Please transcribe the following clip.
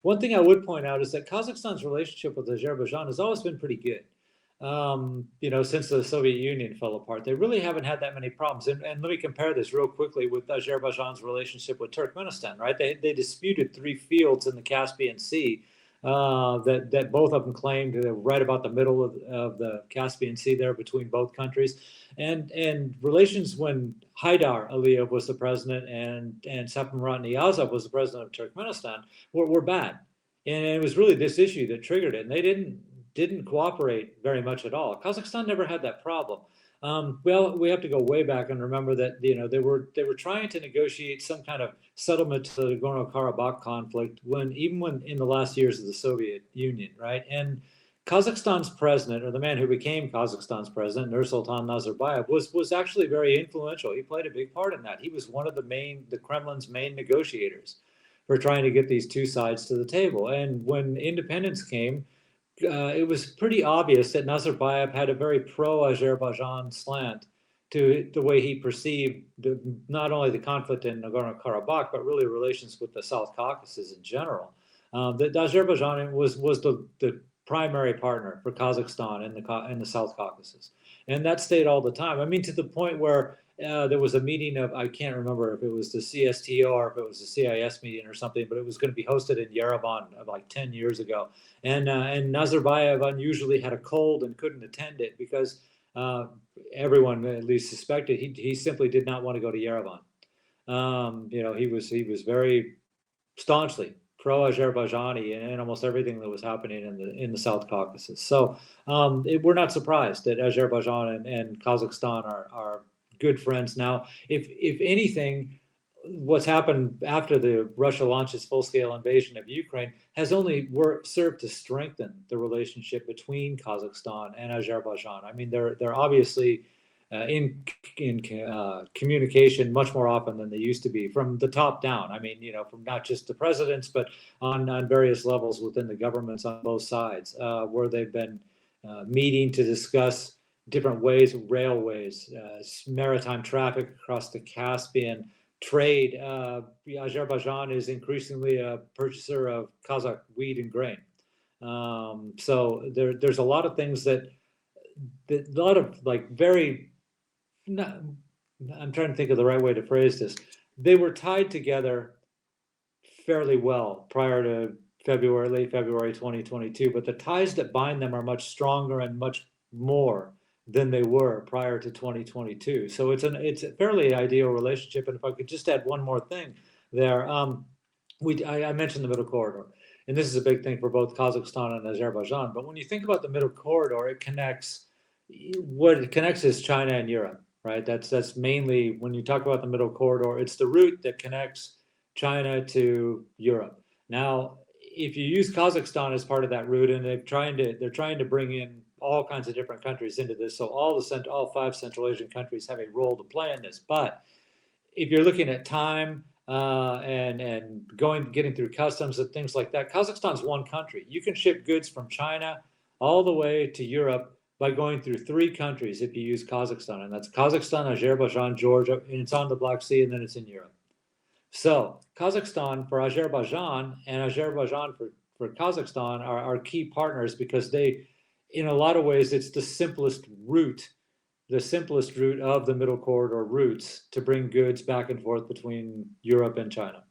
One thing I would point out is that Kazakhstan's relationship with Azerbaijan has always been pretty good. Since the Soviet Union fell apart, they really haven't had that many problems. And let me compare this real quickly with Azerbaijan's relationship with Turkmenistan, right? They disputed 3 fields in the Caspian Sea that both of them claimed right about the middle of the Caspian Sea there between both countries. And relations when Haidar Aliyev was the president and Saparmurat Niyazov was the president of Turkmenistan were bad. And it was really this issue that triggered it. And they didn't cooperate very much at all. Kazakhstan never had that problem. Well, we have to go way back and remember that they were trying to negotiate some kind of settlement to the Nagorno-Karabakh conflict when in the last years of the Soviet Union, right? And Kazakhstan's president, or the man who became Kazakhstan's president, Nursultan Nazarbayev, was actually very influential. He played a big part in that. He was one of the Kremlin's main negotiators for trying to get these two sides to the table. And when independence came, it was pretty obvious that Nazarbayev had a very pro-Azerbaijan slant to the way he perceived not only the conflict in Nagorno-Karabakh, but really relations with the South Caucasus in general. That Azerbaijan was the primary partner for Kazakhstan in the South Caucasus, and that stayed all the time. I mean, to the point where there was a meeting of, I can't remember if it was the CSTO or if it was a CIS meeting or something, but it was going to be hosted in Yerevan like 10 years ago. And Nazarbayev unusually had a cold and couldn't attend it because everyone at least suspected he simply did not want to go to Yerevan. He was very staunchly pro-Azerbaijani in almost everything that was happening in the South Caucasus. So we're not surprised that Azerbaijan and Kazakhstan are good friends now. If anything, what's happened after the Russia launches full-scale invasion of Ukraine has only served to strengthen the relationship between Kazakhstan and Azerbaijan. I mean, they're obviously in communication much more often than they used to be from the top down. I mean, from not just the presidents, but on various levels within the governments on both sides, where they've been meeting to discuss different ways, railways, maritime traffic across the Caspian, trade. Azerbaijan is increasingly a purchaser of Kazakh wheat and grain. So there's a lot of things that a lot of like very, I'm trying to think of the right way to phrase this. They were tied together fairly well prior to late February 2022, but the ties that bind them are much stronger and much more than they were prior to 2022. So it's a fairly ideal relationship. And if I could just add one more thing there, I mentioned the middle corridor, and this is a big thing for both Kazakhstan and Azerbaijan. But when you think about the middle corridor, what it connects is China and Europe, right? That's mainly when you talk about the middle corridor, it's the route that connects China to Europe. Now, if you use Kazakhstan as part of that route, and they're trying to bring in all kinds of different countries into this. So all 5 Central Asian countries have a role to play in this. But if you're looking at time and getting through customs and things like that, Kazakhstan's one country. You can ship goods from China all the way to Europe by going through 3 countries if you use Kazakhstan. And that's Kazakhstan, Azerbaijan, Georgia, and it's on the Black Sea, and then it's in Europe. So Kazakhstan for Azerbaijan and Azerbaijan for Kazakhstan are key partners because in a lot of ways, it's the simplest route of the middle corridor routes to bring goods back and forth between Europe and China.